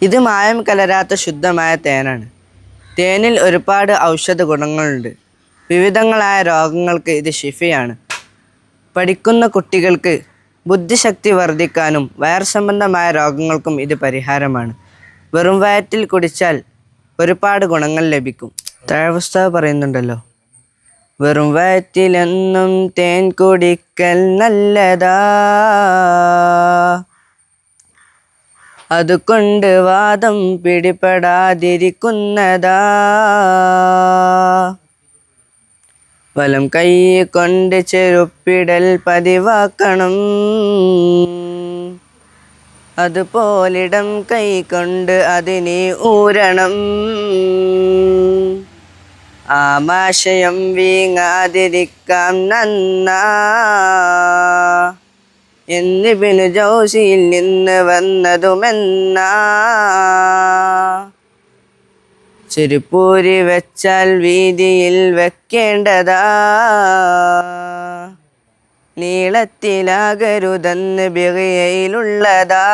ഇത് മായം കലരാത്ത ശുദ്ധമായ തേനാണ്. തേനിൽ ഒരുപാട് ഔഷധ ഗുണങ്ങളുണ്ട്. വിവിധങ്ങളായ രോഗങ്ങൾക്ക് ഇത് ശിഫയാണ്. പഠിക്കുന്ന കുട്ടികൾക്ക് ബുദ്ധിശക്തി വർദ്ധിക്കാനും വയർ സംബന്ധമായ രോഗങ്ങൾക്കും ഇത് പരിഹാരമാണ്. വെറും വയറ്റിൽ കുടിച്ചാൽ ഒരുപാട് ഗുണങ്ങൾ ലഭിക്കും. താഴ്വസ്താവ് പറയുന്നുണ്ടല്ലോ, വെറും വയറ്റിലെന്നും തേൻ കുടിക്കൽ നല്ലതാ, അതുകൊണ്ട് വാദം പിടിപെടാതിരിക്കുന്നതാ. വലം കൈ കൊണ്ട് ചെരുപ്പിടൽ പതിവാക്കണം, അതുപോലിടം കൈ കൊണ്ട് അതിനെ ഊരണം. ആമാശയം വീങ്ങാതിരിക്കാം നന്നാ എന്നിബിനു ജൗസിയിൽ നിന്ന് വന്നതുമെന്നാ. ചെരുപ്പൂരി വെച്ചാൽ വീതിയിൽ വെക്കേണ്ടതാ, നീളത്തിലാകരുതെന്ന് ബിഗയിലുള്ളതാ.